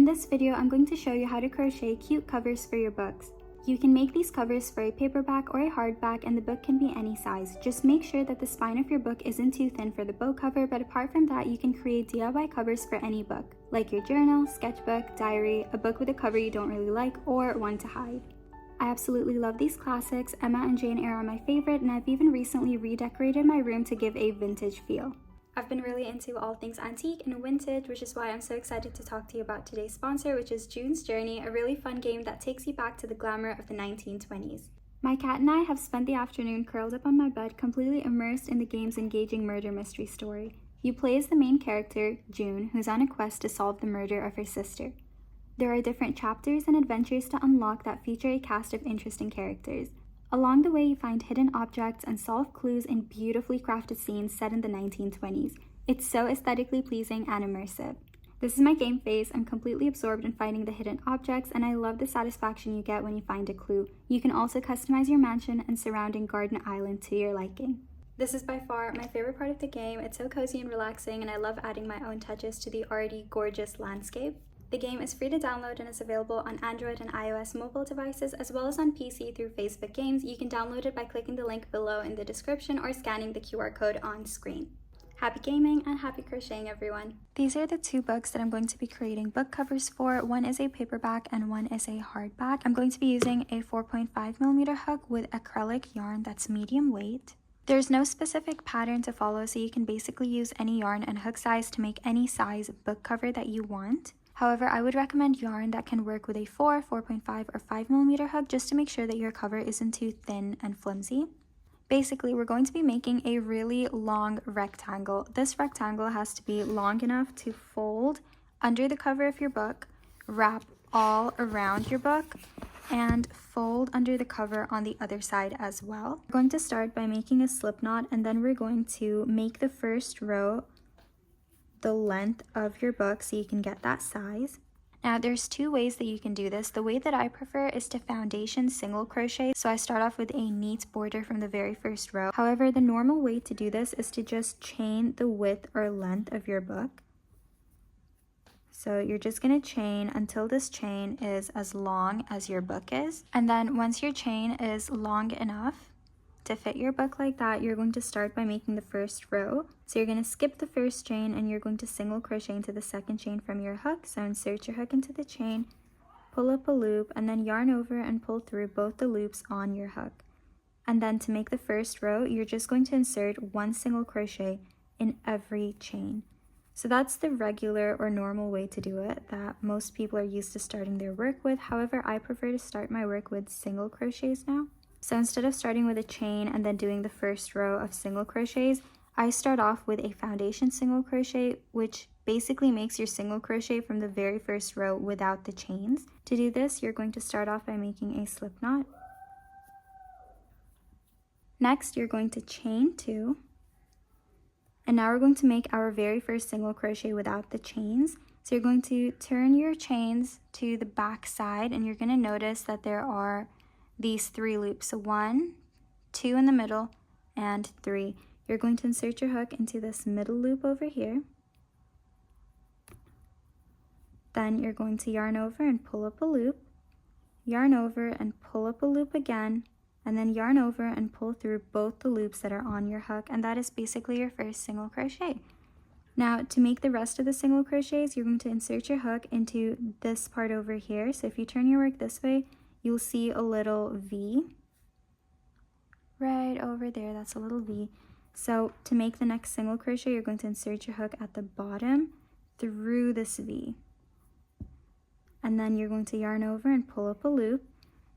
this video, I'm going to show you how to crochet cute covers for your books. You can make these covers for a paperback or a hardback, and the book can be any size. Just make sure that the spine of your book isn't too thin for the book cover, but apart from that, you can create DIY covers for any book, like your journal, sketchbook, diary, a book with a cover you don't really like, or one to hide. I absolutely love these classics. Emma and Jane Eyre are my favorite, and I've even recently redecorated my room to give a vintage feel. I've been really into all things antique and vintage, which is why I'm so excited to talk to you about today's sponsor, which is June's Journey, a really fun game that takes you back to the glamour of the 1920s. My cat and I have spent the afternoon curled up on my bed, completely immersed in the game's engaging murder mystery story. You play as the main character, June, who's on a quest to solve the murder of her sister. There are different chapters and adventures to unlock that feature a cast of interesting characters. Along the way, you find hidden objects and solve clues in beautifully crafted scenes set in the 1920s. It's so aesthetically pleasing and immersive. This is my game phase. I'm completely absorbed in finding the hidden objects, and I love the satisfaction you get when you find a clue. You can also customize your mansion and surrounding garden island to your liking. This is by far my favorite part of the game. It's so cozy and relaxing, and I love adding my own touches to the already gorgeous landscape. The game is free to download and is available on Android and iOS mobile devices, as well as on PC through Facebook Games. You can download it by clicking the link below in the description or scanning the QR code on screen. Happy gaming and happy crocheting, everyone! These are the two books that I'm going to be creating book covers for. One is a paperback and one is a hardback. I'm going to be using a 4.5mm hook with acrylic yarn that's medium weight. There's no specific pattern to follow, so you can basically use any yarn and hook size to make any size book cover that you want. However, I would recommend yarn that can work with a 4, 4.5, or 5mm hook just to make sure that your cover isn't too thin and flimsy. Basically, we're going to be making a really long rectangle. This rectangle has to be long enough to fold under the cover of your book, wrap all around your book, and fold under the cover on the other side as well. We're going to start by making a slip knot, and then we're going to make the first row the length of your book so you can get that size. Now there's two ways that you can do this. The way that I prefer is to foundation single crochet, so I start off with a neat border from the very first row. However, the normal way to do this is to just chain the width or length of your book. So you're just going to chain until this chain is as long as your book is, and then once your chain is long enough to fit your book like that, you're going to start by making the first row. So you're going to skip the first chain and you're going to single crochet into the second chain from your hook. So insert your hook into the chain, pull up a loop, and then yarn over and pull through both the loops on your hook. And then to make the first row, you're just going to insert one single crochet in every chain. So that's the regular or normal way to do it that most people are used to starting their work with. However, I prefer to start my work with single crochets now. So instead of starting with a chain and then doing the first row of single crochets, I start off with a foundation single crochet, which basically makes your single crochet from the very first row without the chains. To do this, you're going to start off by making a slip knot. Next, you're going to chain 2. And now we're going to make our very first single crochet without the chains. So you're going to turn your chains to the back side, and you're going to notice that there are these 3 loops. So 1, 2 in the middle, and 3. You're going to insert your hook into this middle loop over here. Then you're going to yarn over and pull up a loop, yarn over and pull up a loop again, and then yarn over and pull through both the loops that are on your hook, and that is basically your first single crochet. Now, to make the rest of the single crochets, you're going to insert your hook into this part over here. So if you turn your work this way, you'll see a little V right over there. That's a little V. So to make the next single crochet, you're going to insert your hook at the bottom through this V. And then you're going to yarn over and pull up a loop.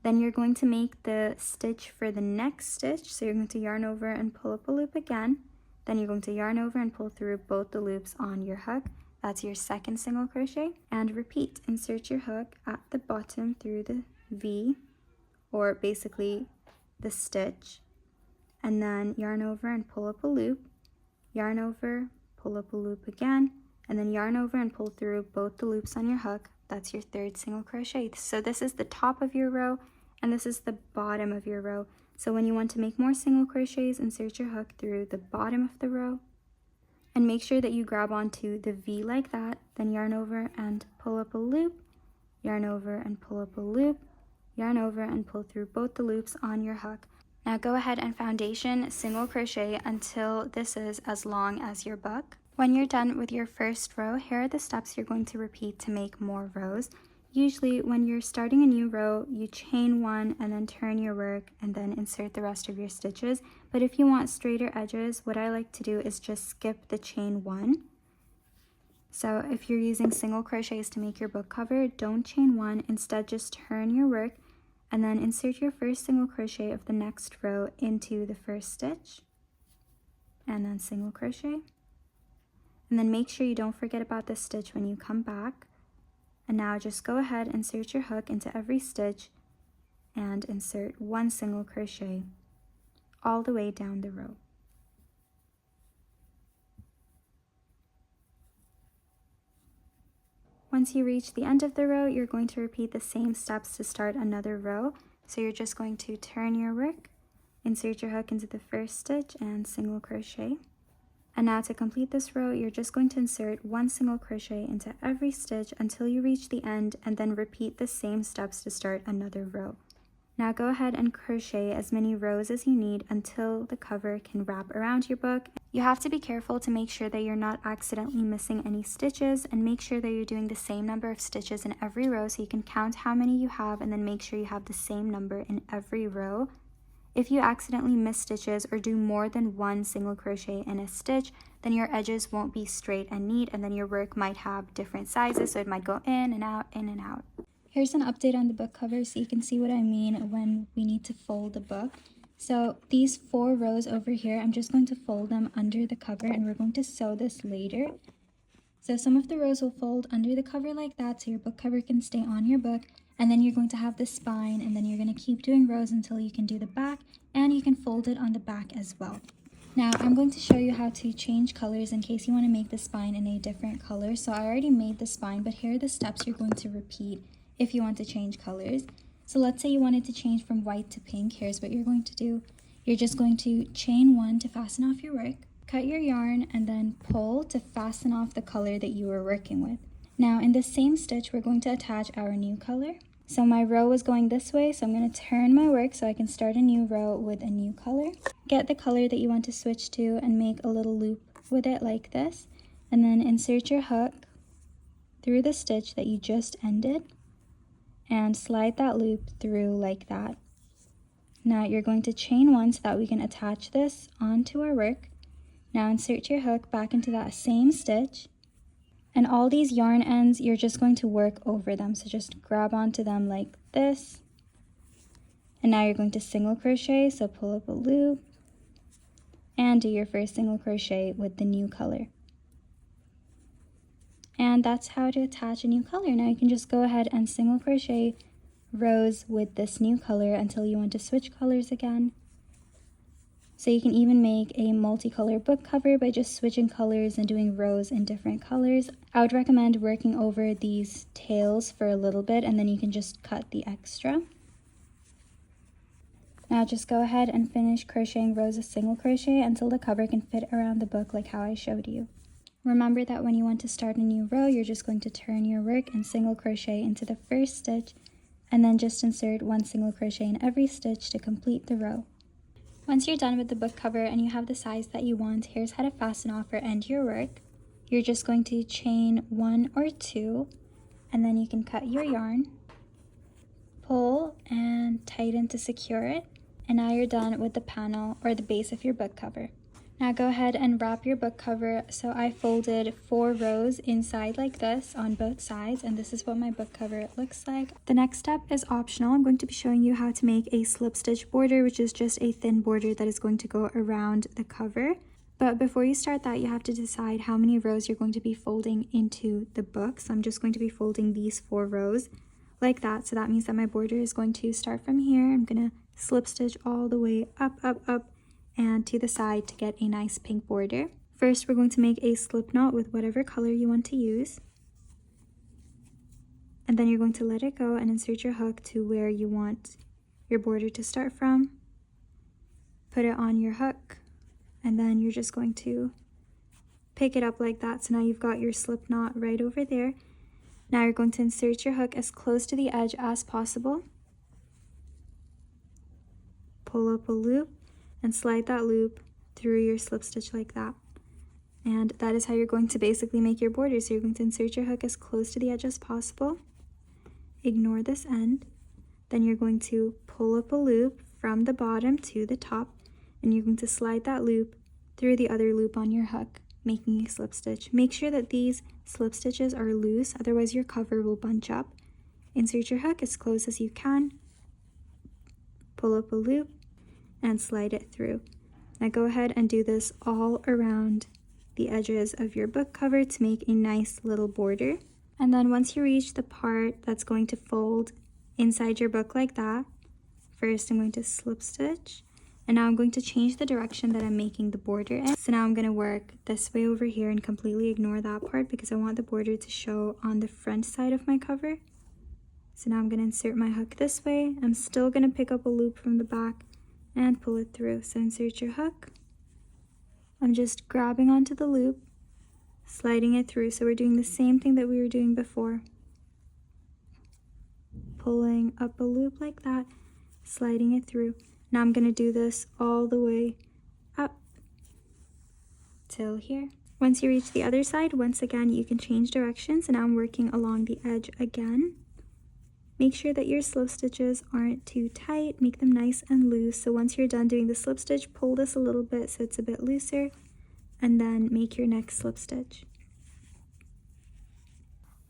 Then you're going to make the stitch for the next stitch. So you're going to yarn over and pull up a loop again. Then you're going to yarn over and pull through both the loops on your hook. That's your second single crochet. And repeat. Insert your hook at the bottom through the V, or basically the stitch, and then yarn over and pull up a loop, yarn over, pull up a loop again, and then yarn over and pull through both the loops on your hook. That's your third single crochet. So this is the top of your row and this is the bottom of your row. So when you want to make more single crochets, insert your hook through the bottom of the row, And make sure that you grab onto the V like that, then yarn over and pull up a loop, yarn over and pull up a loop, yarn over and pull through both the loops on your hook. Now go ahead and foundation single crochet until this is as long as your book. When you're done with your first row, here are the steps you're going to repeat to make more rows. Usually when you're starting a new row, you chain one and then turn your work and then insert the rest of your stitches. But if you want straighter edges, what I like to do is just skip the chain one. So if you're using single crochets to make your book cover, don't chain one, instead just turn your work and then insert your first single crochet of the next row into the first stitch and then single crochet. And then make sure you don't forget about this stitch when you come back. And now just go ahead and insert your hook into every stitch and insert one single crochet all the way down the row. Once you reach the end of the row, you're going to repeat the same steps to start another row. So you're just going to turn your work, insert your hook into the first stitch and single crochet. And now to complete this row, you're just going to insert one single crochet into every stitch until you reach the end, and then repeat the same steps to start another row. Now go ahead and crochet as many rows as you need until the cover can wrap around your book. You have to be careful to make sure that you're not accidentally missing any stitches, and make sure that you're doing the same number of stitches in every row so you can count how many you have and then make sure you have the same number in every row. If you accidentally miss stitches or do more than one single crochet in a stitch, then your edges won't be straight and neat, and then your work might have different sizes, so it might go in and out, in and out. Here's an update on the book cover so you can see what I mean when we need to fold the book. So these 4 rows over here, I'm just going to fold them under the cover, and we're going to sew this later. So some of the rows will fold under the cover like that so your book cover can stay on your book. And then you're going to have the spine, and then you're going to keep doing rows until you can do the back, and you can fold it on the back as well. Now I'm going to show you how to change colors in case you want to make the spine in a different color. So I already made the spine, but here are the steps you're going to repeat if you want to change colors. So let's say you wanted to change from white to pink. Here's what you're going to do. You're just going to chain one to fasten off your work, cut your yarn, and then pull to fasten off the color that you were working with. Now in the same stitch, we're going to attach our new color. So my row is going this way, so I'm going to turn my work so I can start a new row with a new color. Get the color that you want to switch to and make a little loop with it like this. And then insert your hook through the stitch that you just ended and slide that loop through like that. Now you're going to chain one so that we can attach this onto our work. Now insert your hook back into that same stitch. And all these yarn ends, you're just going to work over them. So just grab onto them like this. And now you're going to single crochet, so pull up a loop and do your first single crochet with the new color. And that's how to attach a new color. Now you can just go ahead and single crochet rows with this new color until you want to switch colors again. So you can even make a multicolor book cover by just switching colors and doing rows in different colors. I would recommend working over these tails for a little bit, and then you can just cut the extra. Now just go ahead and finish crocheting rows of single crochet until the cover can fit around the book like how I showed you. Remember that when you want to start a new row, you're just going to turn your work and single crochet into the first stitch, and then just insert one single crochet in every stitch to complete the row. Once you're done with the book cover and you have the size that you want, here's how to fasten off or end your work. You're just going to chain 1 or 2, and then you can cut your yarn, pull and tighten to secure it, and now you're done with the panel or the base of your book cover. Now go ahead and wrap your book cover. So I folded 4 rows inside like this on both sides, and this is what my book cover looks like. The next step is optional. I'm going to be showing you how to make a slip stitch border, which is just a thin border that is going to go around the cover. But before you start that, you have to decide how many rows you're going to be folding into the book. So I'm just going to be folding these 4 rows like that. So that means that my border is going to start from here. I'm going to slip stitch all the way up, and to the side to get a nice pink border. First, we're going to make a slip knot with whatever color you want to use. And then you're going to let it go and insert your hook to where you want your border to start from. Put it on your hook, and then you're just going to pick it up like that. So now you've got your slip knot right over there. Now you're going to insert your hook as close to the edge as possible. Pull up a loop and slide that loop through your slip stitch like that. And that is how you're going to basically make your border. So you're going to insert your hook as close to the edge as possible. Ignore this end. Then you're going to pull up a loop from the bottom to the top, and you're going to slide that loop through the other loop on your hook, making a slip stitch. Make sure that these slip stitches are loose, otherwise your cover will bunch up. Insert your hook as close as you can, pull up a loop, and slide it through. Now go ahead and do this all around the edges of your book cover to make a nice little border. And then once you reach the part that's going to fold inside your book like that, first I'm going to slip stitch, and now I'm going to change the direction that I'm making the border in. So now I'm going to work this way over here and completely ignore that part because I want the border to show on the front side of my cover. So now I'm going to insert my hook this way. I'm still going to pick up a loop from the back and pull it through. So insert your hook. I'm just grabbing onto the loop, sliding it through. So we're doing the same thing that we were doing before. Pulling up a loop like that, sliding it through. Now I'm going to do this all the way up till here. Once you reach the other side, once again, you can change directions. And now I'm working along the edge again. Make sure that your slip stitches aren't too tight. Make them nice and loose. So once you're done doing the slip stitch, pull this a little bit so it's a bit looser, and then make your next slip stitch.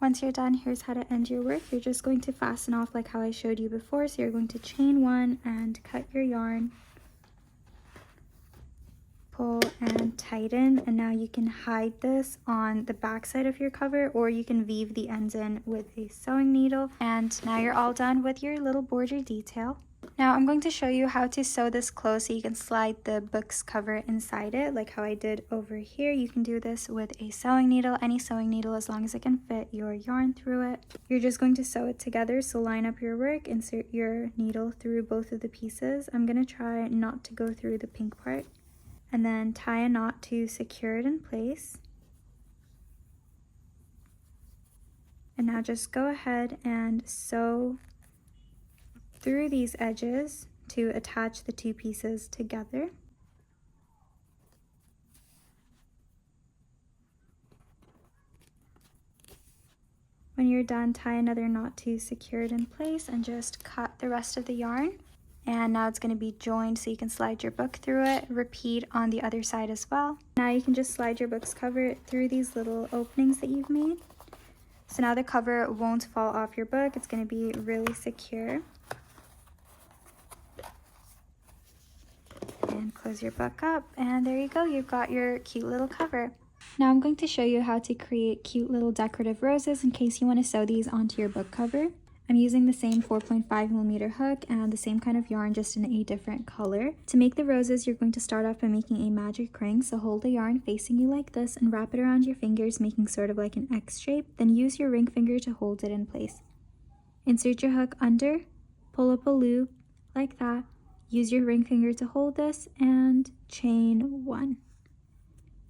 Once you're done, here's how to end your work. You're just going to fasten off like how I showed you before. So you're going to chain one and cut your yarn, pull and tighten, and now you can hide this on the back side of your cover, or you can weave the ends in with a sewing needle. And now you're all done with your little border detail. Now I'm going to show you how to sew this closed so you can slide the book's cover inside it like how I did over here. You can do this with a sewing needle, any sewing needle, as long as it can fit your yarn through it. You're just going to sew it together, so line up your work, insert your needle through both of the pieces. I'm going to try not to go through the pink part, and then tie a knot to secure it in place. And now just go ahead and sew through these edges to attach the two pieces together. When you're done, tie another knot to secure it in place and just cut the rest of the yarn. And now it's going to be joined so you can slide your book through it. Repeat on the other side as well. Now you can just slide your book's cover through these little openings that you've made. So now the cover won't fall off your book. It's going to be really secure. And close your book up, and there you go, you've got your cute little cover. Now I'm going to show you how to create cute little decorative roses in case you want to sew these onto your book cover. I'm using the same 4.5mm hook and the same kind of yarn, just in a different color. To make the roses, you're going to start off by making a magic ring. So hold the yarn facing you like this and wrap it around your fingers, making sort of like an X shape. Then use your ring finger to hold it in place. Insert your hook under, pull up a loop like that. Use your ring finger to hold this and chain one.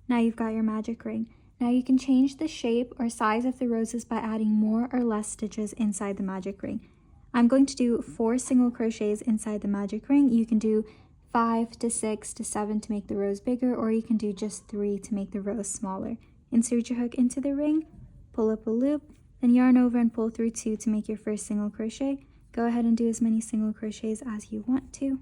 Now you've got your magic ring. Now you can change the shape or size of the roses by adding more or less stitches inside the magic ring. I'm going to do 4 single crochets inside the magic ring. You can do 5 to 6 to 7 to make the rose bigger, or you can do just 3 to make the rose smaller. Insert your hook into the ring, pull up a loop, then yarn over and pull through 2 to make your first single crochet. Go ahead and do as many single crochets as you want to.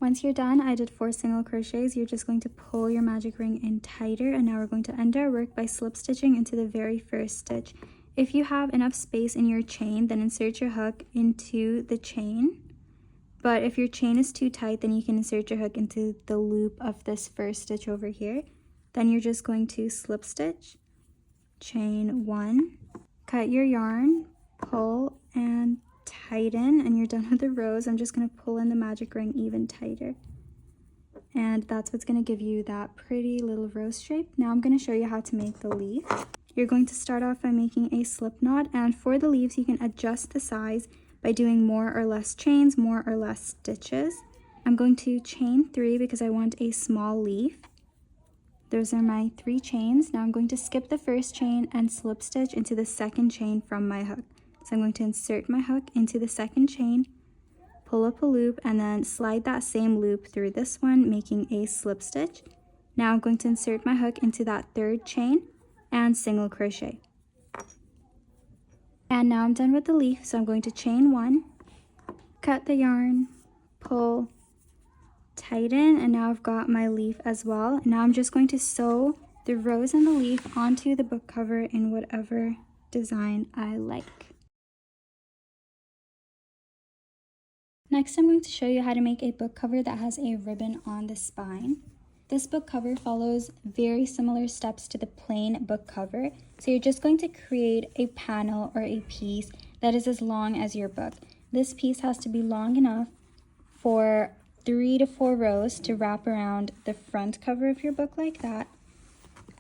Once you're done, I did 4 single crochets. You're just going to pull your magic ring in tighter, and now we're going to end our work by slip stitching into the very first stitch. If you have enough space in your chain, then insert your hook into the chain. But if your chain is too tight, then you can insert your hook into the loop of this first stitch over here. Then you're just going to slip stitch, chain 1, cut your yarn, pull and tighten, and you're done with the rose. I'm just going to pull in the magic ring even tighter, and that's what's going to give you that pretty little rose shape. Now I'm going to show you how to make the leaf. You're going to start off by making a slip knot, and for the leaves you can adjust the size by doing more or less chains, more or less stitches. I'm going to chain 3 because I want a small leaf. Those are my 3 chains. Now I'm going to skip the first chain and slip stitch into the second chain from my hook. So I'm going to insert my hook into the second chain, pull up a loop, and then slide that same loop through this one, making a slip stitch. Now I'm going to insert my hook into that third chain and single crochet. And now I'm done with the leaf, so I'm going to chain 1, cut the yarn, pull, tighten, and now I've got my leaf as well. Now I'm just going to sew the rose and the leaf onto the book cover in whatever design I like. Next, I'm going to show you how to make a book cover that has a ribbon on the spine. This book cover follows very similar steps to the plain book cover. So you're just going to create a panel or a piece that is as long as your book. This piece has to be long enough for 3 to 4 rows to wrap around the front cover of your book like that.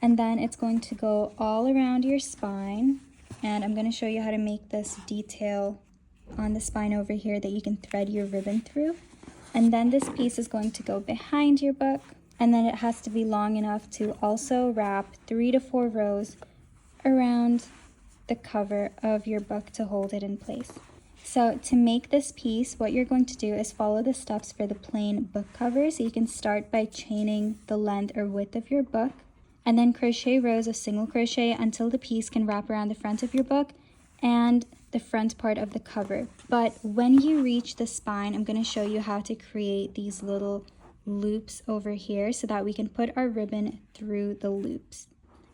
And then it's going to go all around your spine. And I'm going to show you how to make this detail on the spine over here that you can thread your ribbon through. And then this piece is going to go behind your book. And then it has to be long enough to also wrap 3 to 4 rows around the cover of your book to hold it in place. So to make this piece, what you're going to do is follow the steps for the plain book cover. So you can start by chaining the length or width of your book, and then crochet rows of single crochet until the piece can wrap around the front of your book and the front part of the cover. But when you reach the spine, I'm going to show you how to create these little loops over here so that we can put our ribbon through the loops.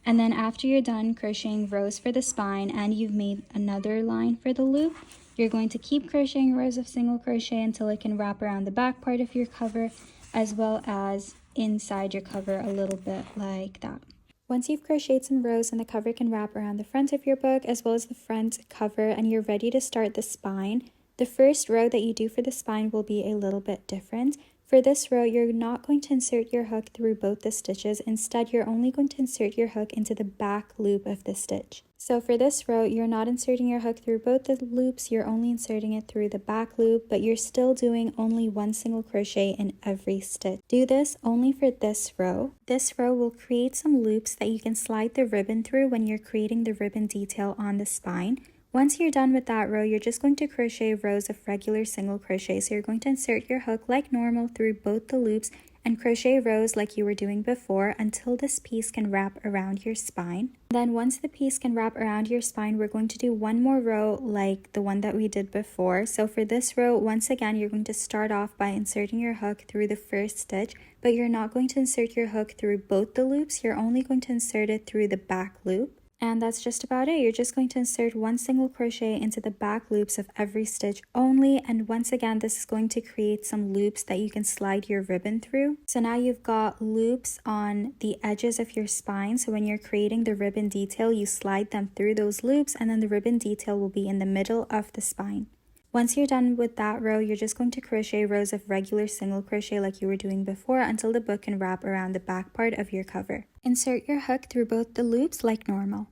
And then after you're done crocheting rows for the spine and you've made another line for the loop, you're going to keep crocheting rows of single crochet until it can wrap around the back part of your cover as well as inside your cover a little bit like that. Once you've crocheted some rows and the cover can wrap around the front of your book as well as the front cover and you're ready to start the spine, the first row that you do for the spine will be a little bit different. For this row, you're not going to insert your hook through both the stitches. Instead, you're only going to insert your hook into the back loop of the stitch. So for this row, you're not inserting your hook through both the loops, you're only inserting it through the back loop, but you're still doing only 1 single crochet in every stitch. Do this only for this row. This row will create some loops that you can slide the ribbon through when you're creating the ribbon detail on the spine. Once you're done with that row, you're just going to crochet rows of regular single crochet. So you're going to insert your hook like normal through both the loops and crochet rows like you were doing before until this piece can wrap around your spine. Then once the piece can wrap around your spine, we're going to do 1 more row like the one that we did before. So for this row, once again, you're going to start off by inserting your hook through the first stitch, but you're not going to insert your hook through both the loops. You're only going to insert it through the back loop. And that's just about it. You're just going to insert 1 single crochet into the back loops of every stitch only. And once again, this is going to create some loops that you can slide your ribbon through. So now you've got loops on the edges of your spine. So when you're creating the ribbon detail, you slide them through those loops and then the ribbon detail will be in the middle of the spine. Once you're done with that row, you're just going to crochet rows of regular single crochet like you were doing before until the book can wrap around the back part of your cover. Insert your hook through both the loops like normal.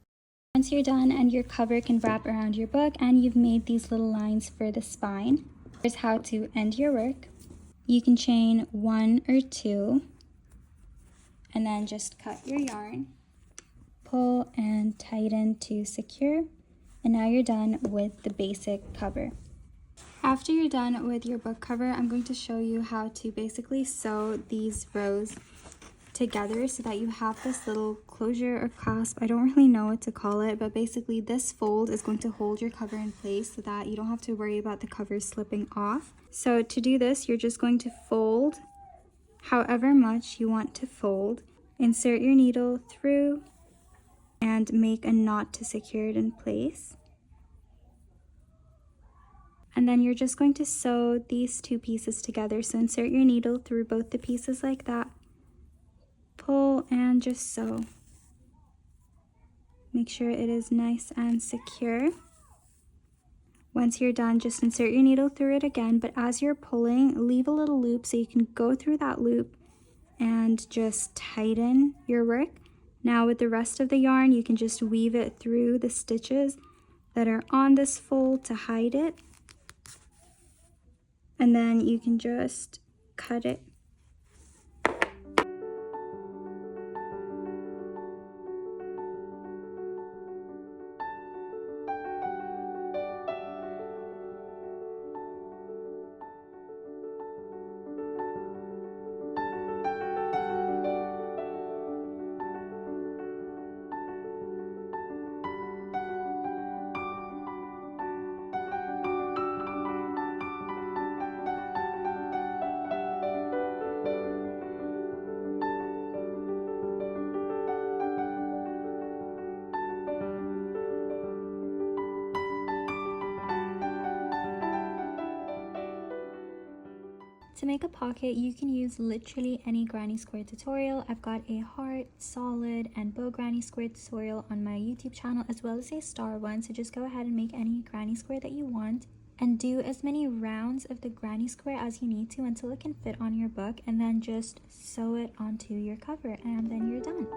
Once you're done and your cover can wrap around your book and you've made these little lines for the spine, here's how to end your work. You can chain 1 or 2 and then just cut your yarn, pull and tighten to secure, and now you're done with the basic cover. After you're done with your book cover, I'm going to show you how to basically sew these rows together so that you have this little closure or clasp. I don't really know what to call it, but basically this fold is going to hold your cover in place so that you don't have to worry about the cover slipping off. So to do this, you're just going to fold however much you want to fold, insert your needle through, and make a knot to secure it in place. And then you're just going to sew these 2 pieces together. So insert your needle through both the pieces like that, pull and just sew. Make sure it is nice and secure. Once you're done, just insert your needle through it again, but as you're pulling, leave a little loop so you can go through that loop and just tighten your work. Now with the rest of the yarn, you can just weave it through the stitches that are on this fold to hide it. And then you can just cut it. To make a pocket, you can use literally any granny square tutorial. I've got a heart, solid, and bow granny square tutorial on my YouTube channel, as well as a star one, so just go ahead and make any granny square that you want and do as many rounds of the granny square as you need to until it can fit on your book, and then just sew it onto your cover and then you're done.